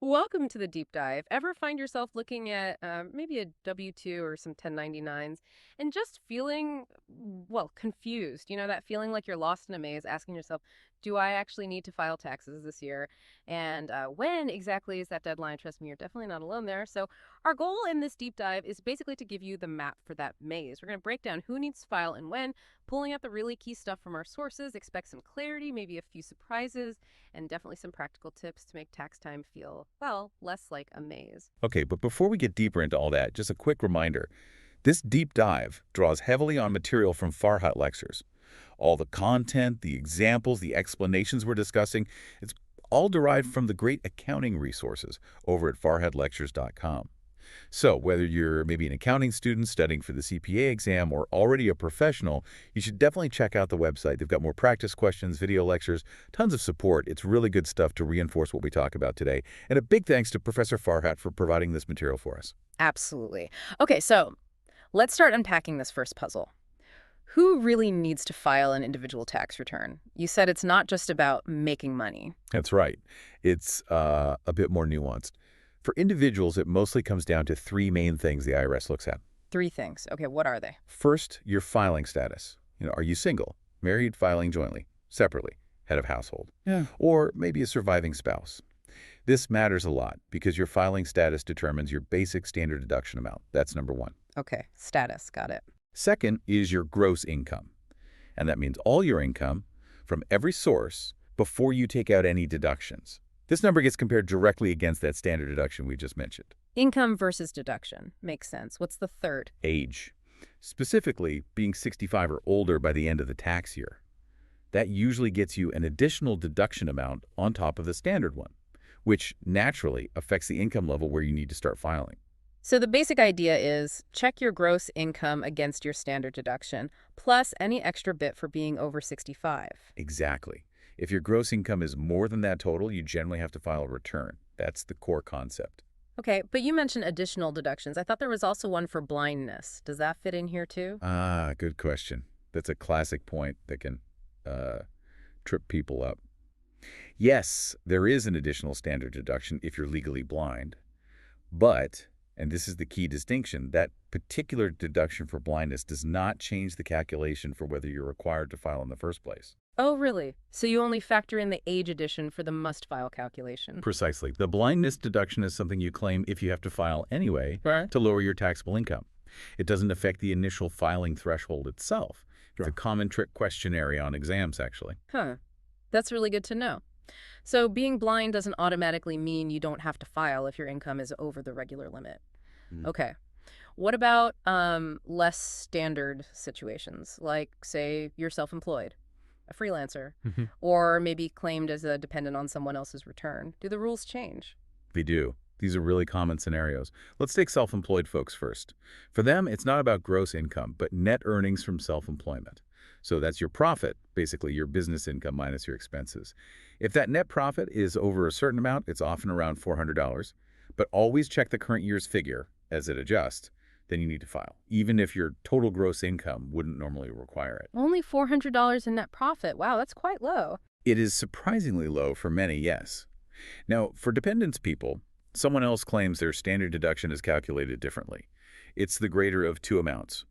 Welcome to the deep dive. Ever find yourself looking at maybe a W-2 or some 1099s and just feeling, well, confused? You know, that feeling like you're lost in a maze, asking yourself, do I actually need to file taxes this year? And when exactly is that deadline? Trust me, you're definitely not alone there. So our goal in this deep dive is basically to give you the map for that maze. We're going to break down who needs to file and when, pulling out the really key stuff from our sources, expect some clarity, maybe a few surprises, and definitely some practical tips to make tax time feel, well, less like a maze. Okay, but before we get deeper into all that, just a quick reminder. This deep dive draws heavily on material from Farhat Lectures. All the content, the examples, the explanations we're discussing, it's all derived from the great accounting resources over at farhatlectures.com. So whether you're maybe an accounting student studying for the CPA exam or already a professional, you should definitely check out the website. They've got more practice questions, video lectures, tons of support. It's really good stuff to reinforce what we talk about today. And a big thanks to Professor Farhat for providing this material for us. Absolutely. Okay, so let's start unpacking this first puzzle. Who really needs to file an individual tax return? You said it's not just about making money. That's right. It's a bit more nuanced. For individuals, it mostly comes down to three main things the IRS looks at. Three things. Okay, what are they? First, your filing status. Are you single, married, filing jointly, separately, head of household? Yeah. Or maybe a surviving spouse. This matters a lot because your filing status determines your basic standard deduction amount. That's number one. Okay, status. Got it. Second is your gross income. And that means all your income from every source before you take out any deductions. This number gets compared directly against that standard deduction we just mentioned. Income versus deduction. Makes sense. What's the third? Age. Specifically, being 65 or older by the end of the tax year. That usually gets you an additional deduction amount on top of the standard one, which naturally affects the income level where you need to start filing. So the basic idea is check your gross income against your standard deduction, plus any extra bit for being over 65. Exactly. If your gross income is more than that total, you generally have to file a return. That's the core concept. Okay, but you mentioned additional deductions. I thought there was also one for blindness. Does that fit in here too? Good question. That's a classic point that can trip people up. Yes, there is an additional standard deduction if you're legally blind, but, and this is the key distinction, that particular deduction for blindness does not change the calculation for whether you're required to file in the first place. Oh, really? So you only factor in the age addition for the must-file calculation? Precisely. The blindness deduction is something you claim if you have to file anyway to lower your taxable income. It doesn't affect the initial filing threshold itself. It's a common trick question area on exams, actually. Huh. That's really good to know. So being blind doesn't automatically mean you don't have to file if your income is over the regular limit. Okay. What about less standard situations, like, say, you're self-employed, a freelancer, or maybe claimed as a dependent on someone else's return? Do the rules change? They do. These are really common scenarios. Let's take self-employed folks first. For them, it's not about gross income, but net earnings from self-employment. So that's your profit, basically your business income minus your expenses. If that net profit is over a certain amount, it's often around $400, but always check the current year's figure as it adjusts. Then you need to file, even if your total gross income wouldn't normally require it. Only $400 in net profit. Wow, that's quite low. It is surprisingly low for many, yes. Now, for dependents people, someone else claims their standard deduction is calculated differently. It's the greater of two amounts,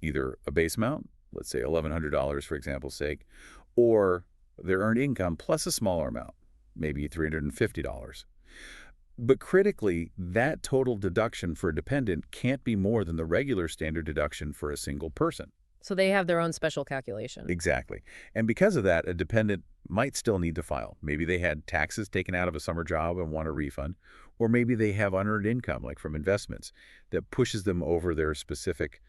either a base amount, let's say $1,100 for example's sake, or their earned income plus a smaller amount, maybe $350. But critically, that total deduction for a dependent can't be more than the regular standard deduction for a single person. So they have their own special calculation. Exactly. And because of that, a dependent might still need to file. Maybe they had taxes taken out of a summer job and want a refund, or maybe they have unearned income, like from investments, that pushes them over their specific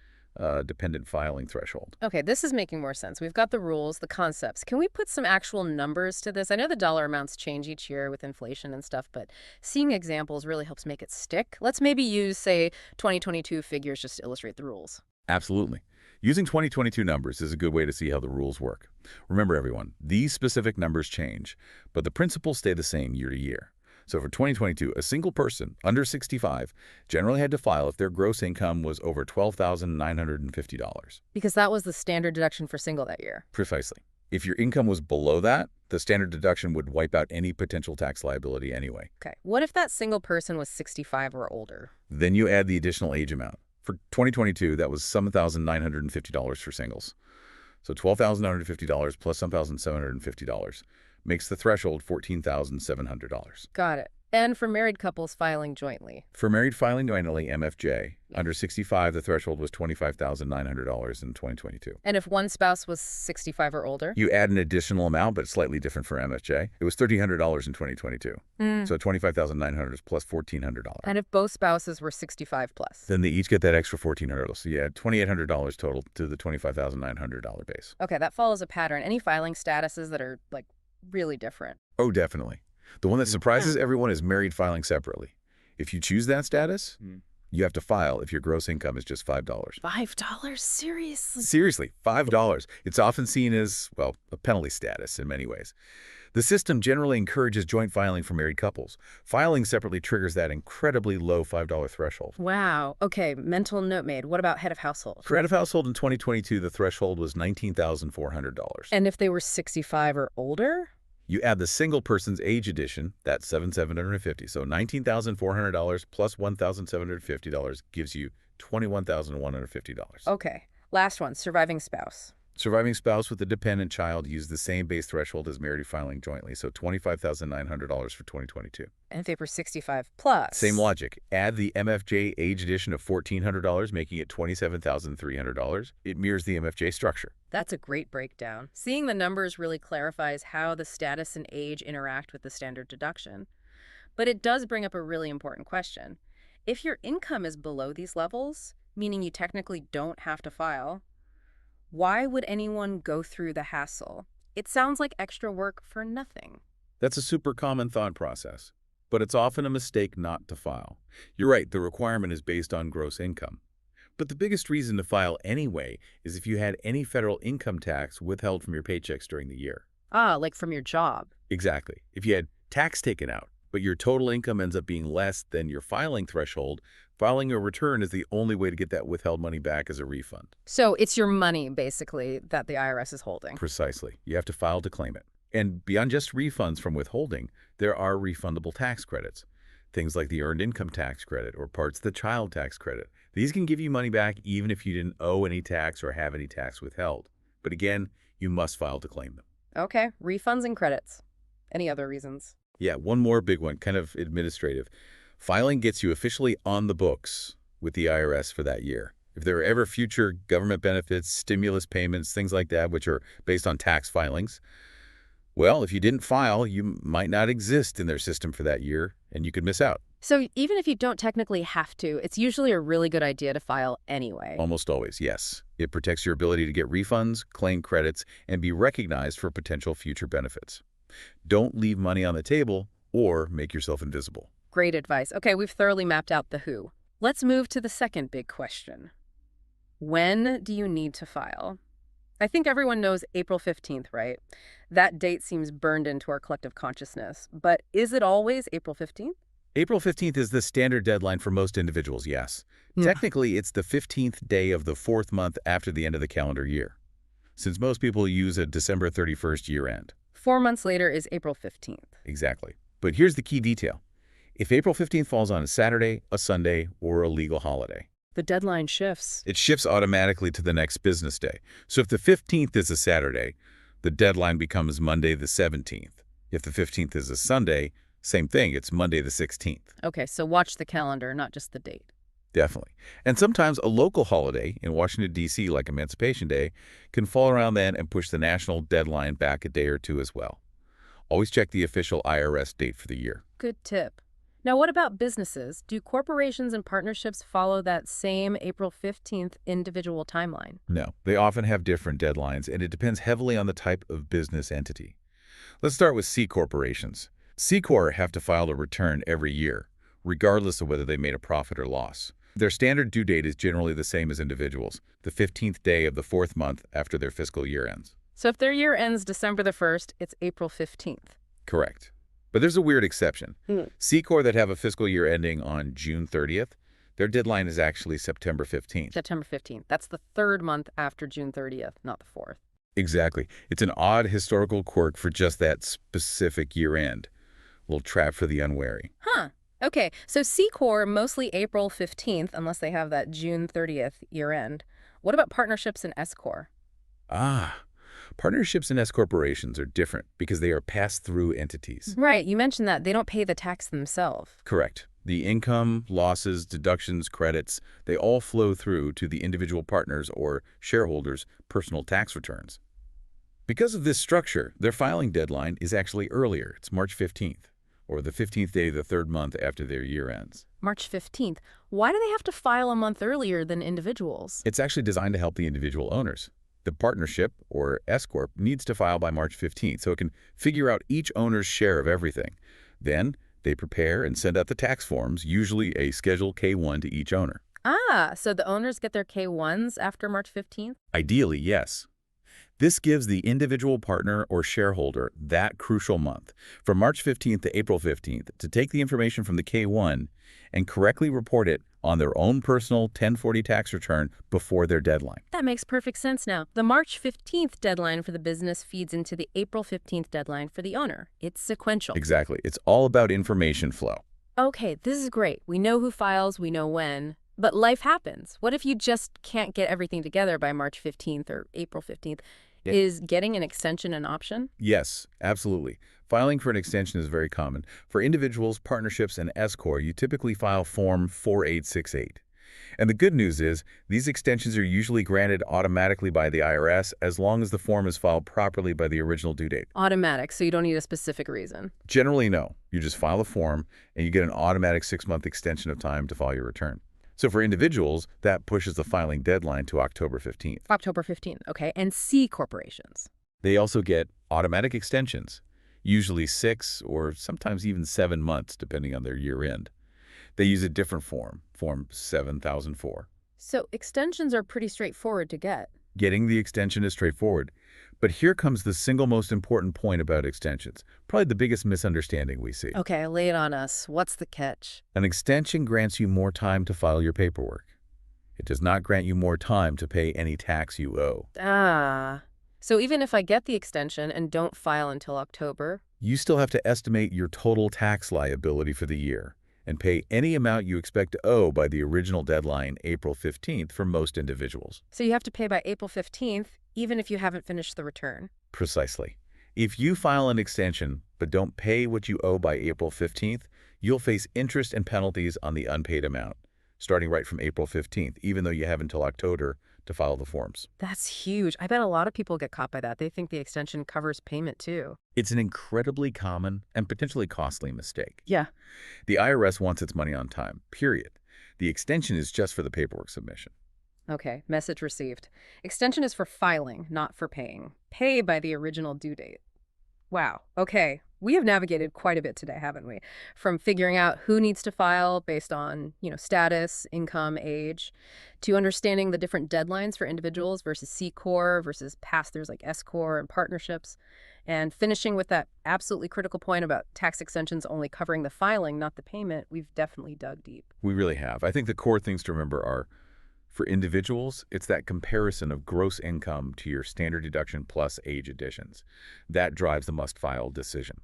dependent filing threshold. Okay, this is making more sense. We've got the rules, the concepts. Can we put some actual numbers to this? I know the dollar amounts change each year with inflation and stuff, but seeing examples really helps make it stick. Let's maybe use, say, 2022 figures just to illustrate the rules. Absolutely. Using 2022 numbers is a good way to see how the rules work. Remember, everyone, these specific numbers change, but the principles stay the same year to year. So for 2022, a single person under 65 generally had to file if their gross income was over $12,950. Because that was the standard deduction for single that year. Precisely. If your income was below that, The standard deduction would wipe out any potential tax liability anyway. Okay. What if that single person was 65 or older? Then you add the additional age amount. For 2022, that was $7,950 for singles. So $12,950 plus $7,750 makes the threshold $14,700. Got it. And for married couples filing jointly? For married filing jointly, MFJ, under 65, the threshold was $25,900 in 2022. And if one spouse was 65 or older? You add an additional amount, but slightly different for MFJ. It was $1,300 in 2022. So $25,900 plus $1,400. And if both spouses were 65 plus? Then they each get that extra $1,400. So you add $2,800 total to the $25,900 base. Okay, that follows a pattern. Any filing statuses that are, like, really different? Oh, definitely. The one that surprises everyone is married filing separately. If you choose that status, you have to file if your gross income is just $5. $5? Seriously? Seriously, $5. It's often seen as, well, a penalty status in many ways. The system generally encourages joint filing for married couples. Filing separately triggers that incredibly low $5 threshold. Wow. Okay, mental note made. What about head of household? For head of household in 2022, the threshold was $19,400. And if they were 65 or older? You add the single person's age addition, that's $7,750. So $19,400 plus $1,750 gives you $21,150. Okay. Last one, surviving spouse. Surviving spouse with a dependent child used the same base threshold as married filing jointly, so $25,900 for 2022. And if they were 65 plus? Same logic. Add the MFJ age addition of $1,400, making it $27,300. It mirrors the MFJ structure. That's a great breakdown. Seeing the numbers really clarifies how the status and age interact with the standard deduction. But it does bring up a really important question. If your income is below these levels, meaning you technically don't have to file, why would anyone go through the hassle? It sounds like extra work for nothing. That's a super common thought process, but it's often a mistake not to file. You're right, the requirement is based on gross income. But the biggest reason to file anyway is if you had any federal income tax withheld from your paychecks during the year. Ah, like from your job. Exactly. If you had tax taken out, but your total income ends up being less than your filing threshold, filing a return is the only way to get that withheld money back as a refund. So it's your money, basically, that the IRS is holding. Precisely. You have to file to claim it. And beyond just refunds from withholding, there are refundable tax credits. Things like the Earned Income Tax Credit or parts of the Child Tax Credit. These can give you money back even if you didn't owe any tax or have any tax withheld. But again, you must file to claim them. Okay, refunds and credits. Any other reasons? Yeah, one more big one, kind of administrative. Filing gets you officially on the books with the IRS for that year. If there are ever future government benefits, stimulus payments, things like that, which are based on tax filings, well, if you didn't file, you might not exist in their system for that year, and you could miss out. So even if you don't technically have to, it's usually a really good idea to file anyway. Almost always, yes. It protects your ability to get refunds, claim credits, and be recognized for potential future benefits. Don't leave money on the table or make yourself invisible. Great advice. Okay, we've thoroughly mapped out the who. Let's move to the second big question. When do you need to file? I think everyone knows April 15th, right? That date seems burned into our collective consciousness. But is it always April 15th? April 15th is the standard deadline for most individuals, yes. Technically, it's the 15th day of the fourth month after the end of the calendar year, since most people use a December 31st year end. 4 months later is April 15th. Exactly. But here's the key detail. If April 15th falls on a Saturday, a Sunday, or a legal holiday, The deadline shifts. it shifts automatically to the next business day. So if the 15th is a Saturday, the deadline becomes Monday the 17th. If the 15th is a Sunday, same thing, it's Monday the 16th. Okay, so watch the calendar, not just the date. Definitely. And sometimes a local holiday in Washington, D.C., like Emancipation Day, can fall around then and push the national deadline back a day or two as well. Always check the official IRS date for the year. Good tip. Now, what about businesses? Do corporations and partnerships follow that same April 15th individual timeline? No, they often have different deadlines, and it depends heavily on the type of business entity. Let's start with C corporations. C Corp have to file a return every year, regardless of whether they made a profit or loss. Their standard due date is generally the same as individuals, the 15th day of the fourth month after their fiscal year ends. So if their year ends December the 1st, it's April 15th. Correct. But there's a weird exception. C Corp that have a fiscal year ending on June 30th, their deadline is actually September 15th. September 15th. That's the third month after June 30th, not the 4th. Exactly. It's an odd historical quirk for just that specific year-end. A little trap for the unwary. Huh. Okay, so C Corp mostly April 15th, unless they have that June 30th year end. What about partnerships and S Corp? Ah, partnerships and S corporations are different because they are pass-through entities. Right, you mentioned that they don't pay the tax themselves. Correct. The income, losses, deductions, credits, they all flow through to the individual partners or shareholders' personal tax returns. Because of this structure, their filing deadline is actually earlier. It's March 15th, or the 15th day of the third month after their year ends. March 15th. Why do they have to file a month earlier than individuals? It's actually designed to help the individual owners. The partnership, or S Corp, needs to file by March 15th so it can figure out each owner's share of everything. Then, they prepare and send out the tax forms, usually a Schedule K-1 to each owner. Ah, so the owners get their K-1s after March 15th? Ideally, yes. This gives the individual partner or shareholder that crucial month, from March 15th to April 15th, to take the information from the K-1 and correctly report it on their own personal 1040 tax return before their deadline. That makes perfect sense now. The March 15th deadline for the business feeds into the April 15th deadline for the owner. It's sequential. Exactly. It's all about information flow. Okay, this is great. We know who files, we know when. But life happens. What if you just can't get everything together by March 15th or April 15th? Yeah. Is getting an extension an option? Yes, absolutely. Filing for an extension is very common. For individuals, partnerships, and S Corp, you typically file Form 4868. And the good news is, these extensions are usually granted automatically by the IRS as long as the form is filed properly by the original due date. Automatic, so you don't need a specific reason. Generally, no. You just file a form, and you get an automatic 6-month extension of time to file your return. So for individuals, that pushes the filing deadline to October 15th. October 15th, okay. And C corporations. They also get automatic extensions, usually 6 or sometimes even 7 months, depending on their year end. They use a different form, Form 7004. So extensions are pretty straightforward to get. Getting the extension is straightforward. But here comes the single most important point about extensions, probably the biggest misunderstanding we see. Okay, lay it on us. What's the catch? An extension grants you more time to file your paperwork. It does not grant you more time to pay any tax you owe. Ah. So even if I get the extension and don't file until October? You still have to estimate your total tax liability for the year and pay any amount you expect to owe by the original deadline, April 15th, for most individuals. So you have to pay by April 15th, even if you haven't finished the return. Precisely. If you file an extension but don't pay what you owe by April 15th, you'll face interest and penalties on the unpaid amount, starting right from April 15th, even though you have until October to file the forms. That's huge. I bet a lot of people get caught by that. They think the extension covers payment too. It's an incredibly common and potentially costly mistake. Yeah. The IRS wants its money on time, period. The extension is just for the paperwork submission. Okay, message received. Extension is for filing, not for paying. Pay by the original due date. Wow. Okay. We have navigated quite a bit today, haven't we? From figuring out who needs to file based on, status, income, age, to understanding the different deadlines for individuals versus C Corp versus pass-throughs like S Corp and partnerships, and finishing with that absolutely critical point about tax extensions only covering the filing, not the payment. We've definitely dug deep. We really have. I think the core things to remember are, for individuals, it's that comparison of gross income to your standard deduction plus age additions. That drives the must-file decision.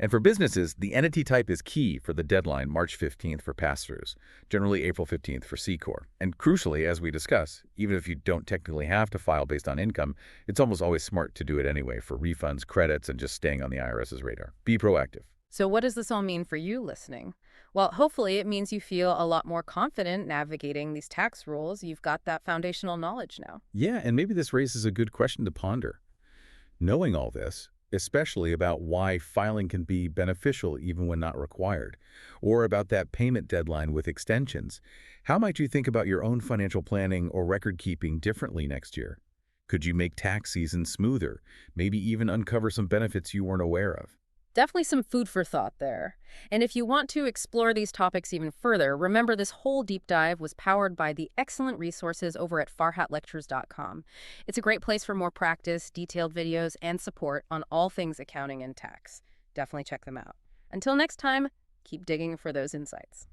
And for businesses, the entity type is key for the deadline, March 15th for pass-throughs, generally April 15th for C Corp. And crucially, as we discuss, even if you don't technically have to file based on income, it's almost always smart to do it anyway for refunds, credits, and just staying on the IRS's radar. Be proactive. So what does this all mean for you listening? Well, hopefully it means you feel a lot more confident navigating these tax rules. You've got that foundational knowledge now. Yeah, and maybe this raises a good question to ponder. Knowing all this, especially about why filing can be beneficial even when not required, or about that payment deadline with extensions, how might you think about your own financial planning or record keeping differently next year? Could you make tax season smoother, maybe even uncover some benefits you weren't aware of? Definitely some food for thought there. And if you want to explore these topics even further, remember this whole deep dive was powered by the excellent resources over at farhatlectures.com. It's a great place for more practice, detailed videos, and support on all things accounting and tax. Definitely check them out. Until next time, keep digging for those insights.